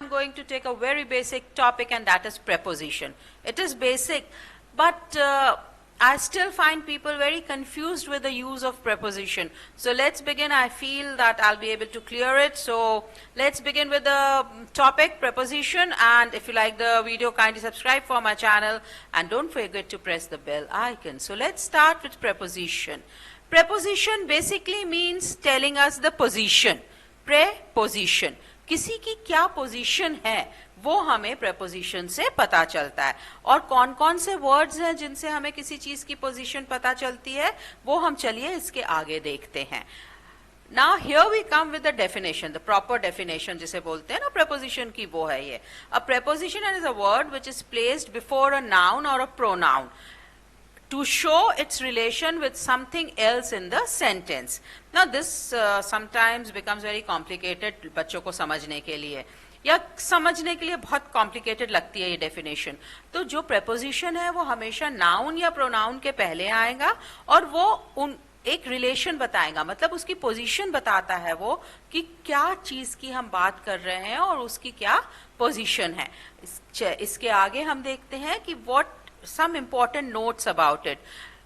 I'm going to take a very basic topic, and that is preposition. It is basic, but I still find people very confused with the use of preposition. So let's begin. I feel that I'll be able to clear it. So let's begin with the topic, preposition. And if you like the video, kindly subscribe for my channel. And don't forget to press the bell icon. So let's start with preposition. Preposition basically means telling us the position. Preposition. किसी की क्या position है वो हमें preposition से पता चलता है. और कौन कौन से words हैं जिनसे हमें किसी चीज की पोजीशन पता चलती है वो हम चलिए इसके आगे देखते हैं. Now here we come with the definition, the proper definition जिसे बोलते हैं ना preposition की, वो है ये. A preposition is a word which is placed before a noun or a pronoun to show its relation with something else in the sentence. Now this sometimes becomes very complicated बच्चों को समझने के लिए, या समझने के लिए बहुत complicated लगती है ये definition. तो जो preposition है वो हमेशा noun या pronoun के पहले आएगा और वो एक relation बताएगा, मतलब उसकी position बताता है वो कि क्या चीज की हम बात कर रहे हैं और उसकी क्या position है. इसके आगे हम देखते हैं कि what some important notes about it,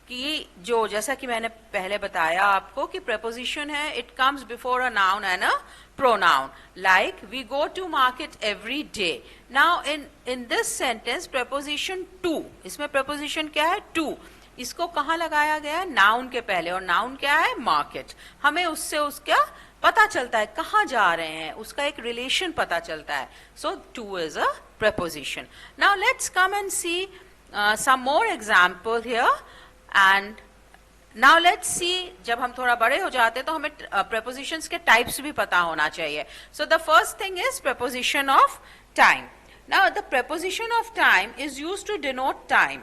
कि जो जैसा कि मैंने पहले बताया आपको कि preposition है, it comes before a noun and a pronoun. Like we go to market every day. Now in this sentence preposition to, इसमें preposition क्या है? To. इसको कहाँ लगाया गया है? Noun के पहले, और noun क्या है? Market. हमें उससे उसका पता चलता है कहाँ जा रहे हैं, उसका एक relation पता चलता है. So to is a preposition. Now let's come and see some more example here. And now let's see, जब हम थोड़ा बड़े हो जाते हैं तो हमें prepositions के types भी पता होना चाहिए. So the first thing is preposition of time. Now the preposition of time is used to denote time,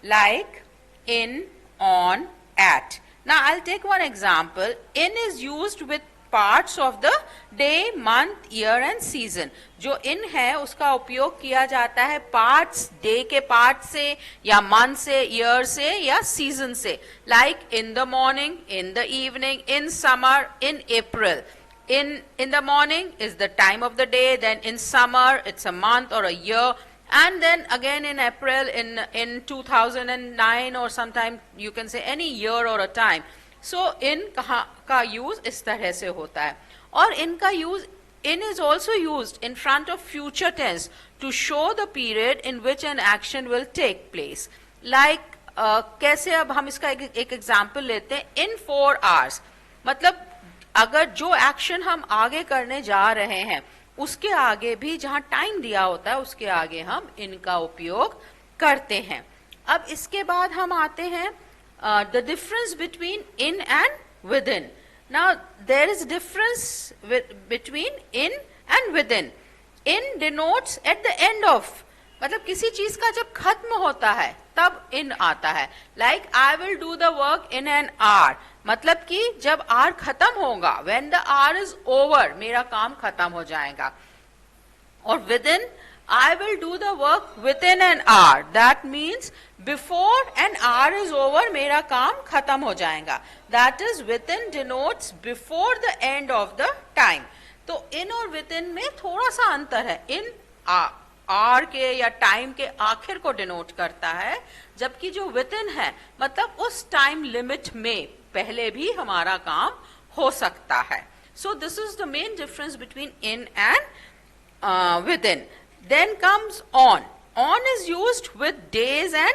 like in, on, at. Now I'll take one example. In is used with parts of the day, month, year and season. जो in है उसका उपयोग किया जाता है parts, day के parts से, या month से, year से, या season से. Like in the morning, in the evening, in summer, in April. In the morning is the time of the day, then in summer it's a month or a year, and then again in April in 2009, or sometime you can say any year or a time. So in का use इस तरह से होता है. और in का use, in is also used in front of future tense to show the period in which an action will take place. Like कैसे, अब हम इसका एक example लेते हैं. In 4 hours, मतलब अगर जो action हम आगे करने जा रहे हैं उसके आगे भी जहाँ time दिया होता है उसके आगे हम in का उपयोग करते हैं. अब इसके बाद हम आते हैं the difference between in and within. Now there is difference between in and within. In denotes at the end of, मतलब किसी चीज का जब खत्म होता है तब in आता है. Like I will do the work in an hour, मतलब कि जब hour खत्म होगा, when the hour is over, मेरा काम खत्म हो जाएगा. और within, I will do the work within an hour. That means before an hour is over, मेरा काम खत्म हो जाएगा. That is within denotes before the end of the time. तो in और within में थोड़ा सा अंतर है. In hour के या time के आखिर को denote करता है, जबकि जो within है मतलब उस time limit में पहले भी हमारा काम हो सकता है. So this is the main difference between in and within. Then comes on. On is used with days and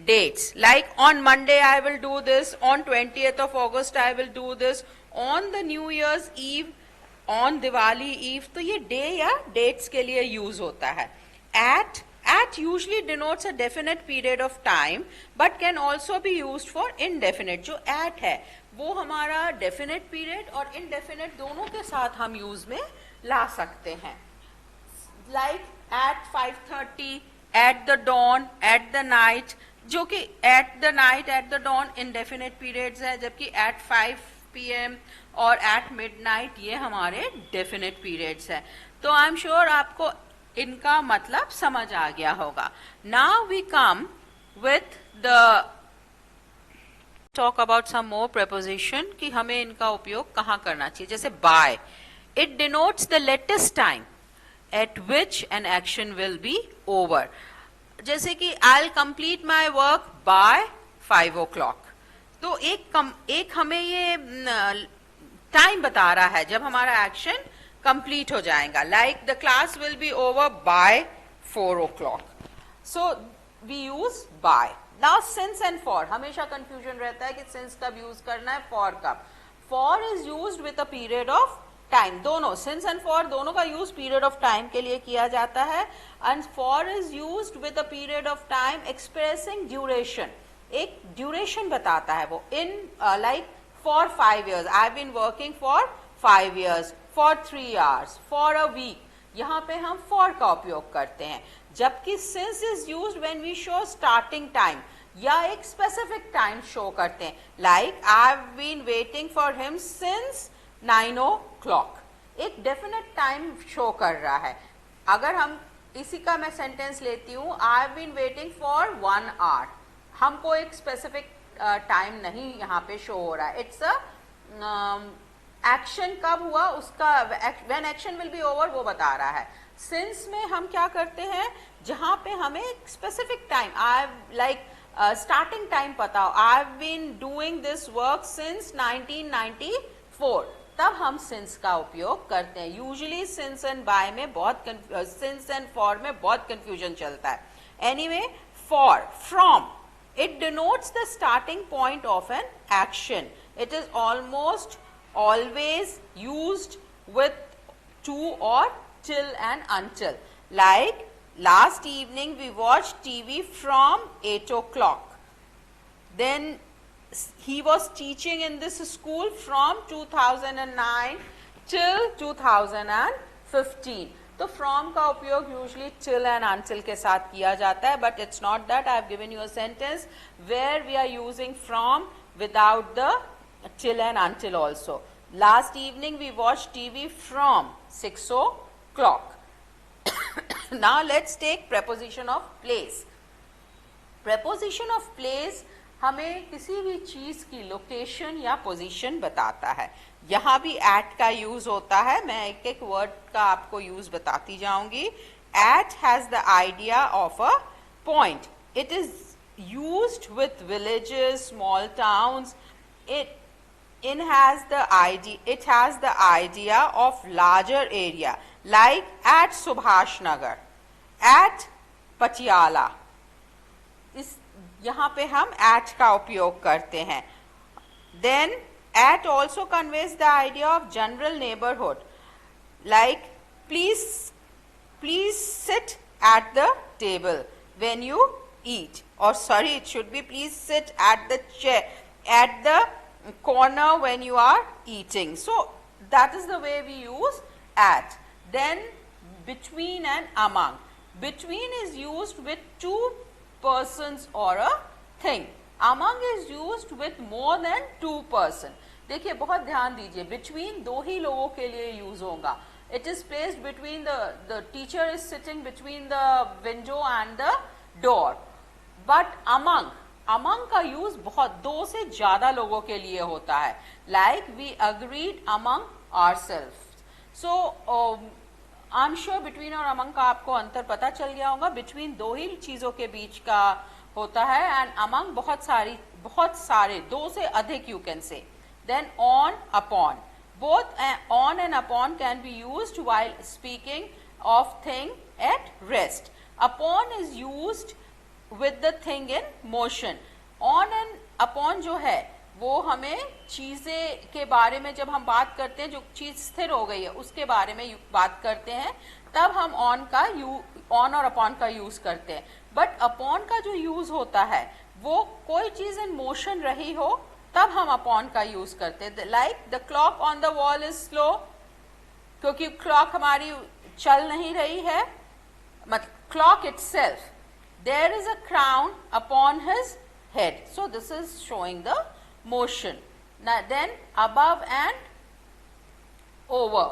dates. Like on Monday I will do this, on 20th of August I will do this, on the New Year's Eve, on Diwali Eve. तो ये day या dates के लिए use होता है. At usually denotes a definite period of time, but can also be used for indefinite. जो at है वो हमारा definite period और indefinite दोनों के साथ हम use में ला सकते हैं. Like at 5:30, at the dawn, at the night, जो कि at the night, at the dawn indefinite periods है, जबकि at 5 PM और at midnight ये हमारे definite periods है. तो I'm sure आपको इनका मतलब समझ आ गया होगा. Now we come with the talk about some more preposition कि हमें इनका उपयोग कहाँ करना चाहिए. जैसे by, it denotes the latest time. at which an action will be over. जैसे कि I'll complete my work by 5 o'clock. तो एक हमें ये टाइम बता रहा है जब हमारा एक्शन कंप्लीट हो जाएगा. Like the class will be over by 4 o'clock. So we use by. Now since and for, हमेशा कंफ्यूजन रहता है कि सिंस कब यूज करना है, फॉर कब. For is used with a period of time. दोनों सिंस एंड फॉर दोनों का यूज पीरियड ऑफ टाइम के लिए किया जाता है. And for is used with a period of time expressing duration. एक ड्यूरेशन बताता है वो. In like for 5 years, I have been working for 5 years, for 3 hours, for a week. यहाँ पे हम फॉर का उपयोग करते हैं. जबकि since is used when we show starting time, या एक स्पेसिफिक टाइम शो करते हैं. Like I have been waiting for him since 9 o'clock. एक डेफिनेट टाइम शो कर रहा है. अगर हम इसी का मैं सेंटेंस लेती हूँ, I have been waiting for 1 hour, हमको एक स्पेसिफिक टाइम नहीं यहाँ पे शो हो रहा है. इट्स अ एक्शन कब हुआ उसका, when action will be over वो बता रहा है. सिंस में हम क्या करते हैं, जहाँ पे हमें एक specific time, I like starting time पता हो, I have been doing this work since 1994, तब हम सिंस का उपयोग करते हैं. यूजुअली सिंस एंड बाय में बहुत सिंस एंड फॉर में बहुत कंफ्यूजन चलता है. Anyway, for, from, it denotes the starting point of an action. It is almost always used with to or till and until. Like last evening we watched TV from 8 o'clock. Then he was teaching in this school from 2009 till 2015. तो from का उपयोग usually till and until के साथ किया जाता है, but it's not that. I have given you a sentence where we are using from without the till and until also. Last evening we watch TV from 6 o'clock. Now let's take preposition of place. Preposition of place हमें किसी भी चीज की location या position बताता है. यहाँ भी एट का यूज होता है. मैं एक एक वर्ड का आपको यूज बताती जाऊंगी. At has the idea of a point. It is used with villages, small towns. it has the idea of larger area, like at Subhash Nagar, at Patiala. इस यहाँ पे हम at का उपयोग करते हैं. Then at also conveys the idea of general neighborhood, like please sit at the table when you eat, or sorry, it should be please sit at the chair at the corner when you are eating. So that is the way we use at. Then between and among. Between is used with two persons or a thing. Among is used with more than two person. देखिए बहुत ध्यान दीजिए, between दो ही लोगों के लिए use होगा. It is placed between the teacher is sitting between the window and the door. But among का यूज बहुत दो से ज्यादा लोगों के लिए होता है. Like we agreed among ourselves. So I'm sure between और among का आपको अंतर पता चल गया होगा. Between दो ही चीजों के बीच का होता है, and among बहुत सारे, दो से अधिक you can say. Then on, upon. Both on and upon can be used while speaking of thing at rest. Upon is used with the thing in motion. On and upon जो है वो हमें चीज़ें के बारे में जब हम बात करते हैं, जो चीज़ स्थिर हो गई है उसके बारे में बात करते हैं, तब हम on और upon का यूज़ करते हैं. बट upon का जो यूज़ होता है वो कोई चीज़ इन मोशन रही हो तब हम अपॉन का यूज करते हैं. Like the clock on the wall is slow, क्योंकि क्लॉक हमारी चल नहीं रही है. मतलब clock itself. There is a crown upon his head, so this is showing the motion. Then above and over.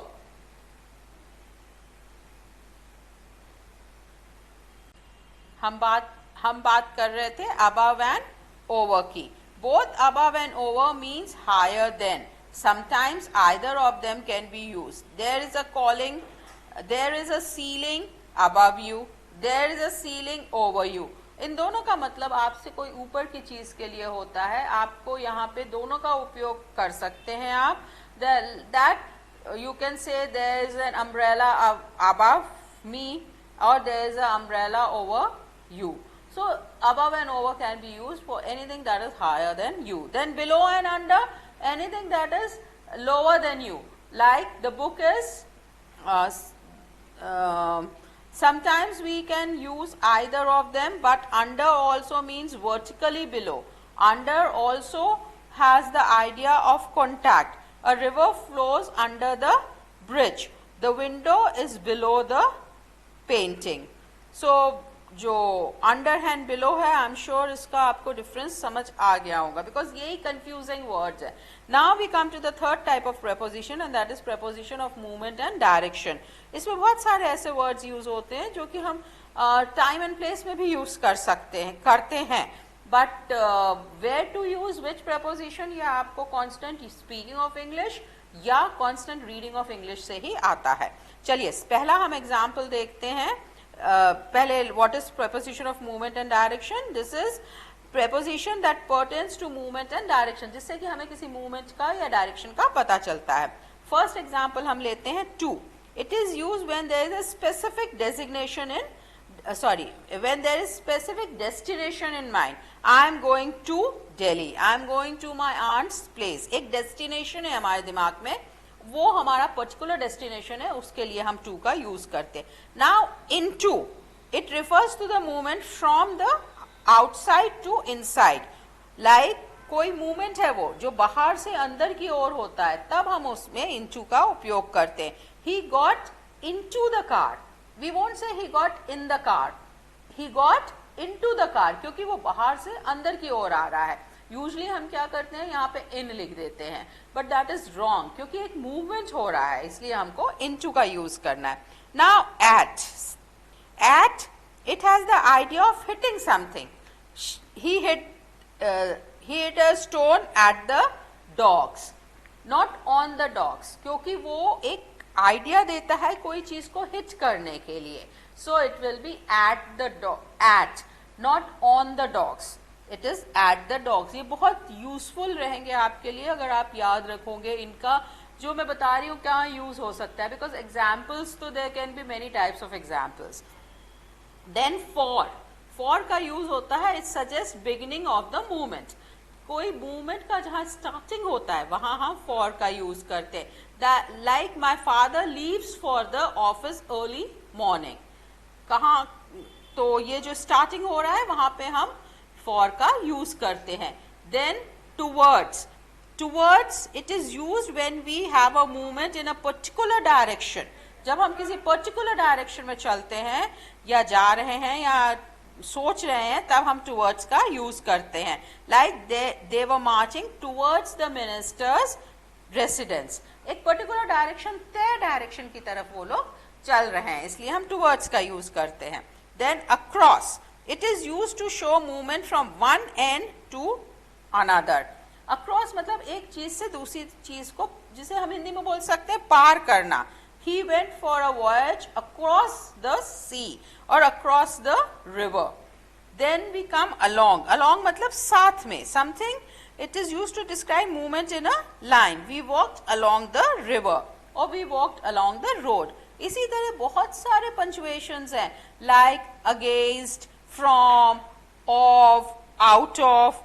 हम बात कर रहे थे अबव एंड ओवर की. Both above and over means higher than. Sometimes either of them can be used. There is a calling there is a ceiling above you, there is a ceiling over you. इन दोनों का मतलब आपसे कोई ऊपर की चीज के लिए होता है, आपको यहाँ पे दोनों का उपयोग कर सकते हैं आप. That you can say there is an umbrella above me or there is an umbrella over you. So above and over can be used for anything that is higher than you. Then below and under, anything that is lower than you. Like the book is, sometimes we can use either of them, but under also means vertically below. Under also has the idea of contact. A river flows under the bridge. The window is below the painting. So जो under hand below है, I am sure इसका आपको difference समझ आ गया होगा, because यही confusing words है. Now we come to the third type of preposition and that is preposition of movement and direction. इसमें बहुत सारे ऐसे वर्ड्स यूज होते हैं जो कि हम टाइम एंड प्लेस में भी यूज कर सकते हैं, करते हैं, but where to use which preposition ये आपको कॉन्स्टेंट स्पीकिंग ऑफ इंग्लिश या कॉन्स्टेंट रीडिंग ऑफ इंग्लिश से ही आता है. चलिए पहला हम एग्जाम्पल देखते हैं. पहले what is preposition of movement and direction? This is preposition that pertains to movement and direction, जिससे कि हमें किसी movement का या direction का पता चलता है. First example हम लेते हैं to. It is used when there is a specific designation in when there is specific destination in mind. I am going to Delhi. I am going to my aunt's place. एक destination है हमारे दिमाग में, वो हमारा particular destination है, उसके लिए हम टू का यूज करते हैं. Now into it refers to the movement from the outside to inside. Like कोई मूवमेंट है वो जो बाहर से अंदर की ओर होता है, तब हम उसमें इन टू का उपयोग करते हैं. He got into the car. We won't say he got in the car, he got into the car, क्योंकि वो बाहर से अंदर की ओर आ रहा है. यूजली हम क्या करते हैं, यहाँ पे इन लिख देते हैं, बट दैट इज रॉन्ग, क्योंकि एक मूवमेंट हो रहा है, इसलिए हमको इनटू का यूज करना है. Now at it has the idea of hitting something. He hit a stone at the dogs, not on the dogs, क्योंकि वो एक आइडिया देता है कोई चीज को हिट करने के लिए. So it will be at not on the dogs. It is at the dogs. ये बहुत यूजफुल रहेंगे आपके लिए अगर आप याद रखोगे इनका जो मैं बता रही हूँ क्या यूज हो सकता है, बिकॉज एग्जाम्पल्स तो there can be many types of examples. Then for का यूज होता है, it suggest beginning of the movement. कोई मूवमेंट का जहां स्टार्टिंग होता है वहां हम फॉर का यूज करते हैं. Like my father leaves for the office early morning. कहाँ, तो ये जो स्टार्टिंग हो रहा है वहां पे हम फॉर का यूज करते हैं. Then towards it is used when we have a movement in a particular direction. जब हम किसी पर्टिकुलर डायरेक्शन में चलते हैं या जा रहे हैं या सोच रहे हैं, तब हम टूवर्ड्स का यूज करते हैं. Like they were marching towards the ministers residence. एक पर्टिकुलर डायरेक्शन, तय डायरेक्शन की तरफ वो लोग चल रहे हैं, इसलिए हम टूवर्ड्स का यूज करते हैं. Then across, it is used to show movement from one end to another. Across मतलब एक चीज से दूसरी चीज को, जिसे हम हिंदी में बोल सकते हैं पार करना. He went for a voyage across the sea or across the river. Then we come along. Along मतलब साथ में. Something, it is used to describe movement in a line. We walked along the river or we walked along the road. इसी तरह बहुत सारे punctuations हैं, like against, from, of, out of.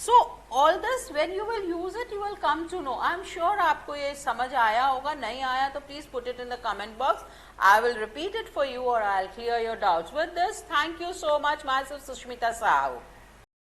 So all this when you will use it you will come to know. I am sure आपको ये समझ आया होगा. नहीं आया तो please put it in the comment box. I will repeat it for you or I'll clear your doubts. With this, thank you so much. Myself Sushmita Sahu.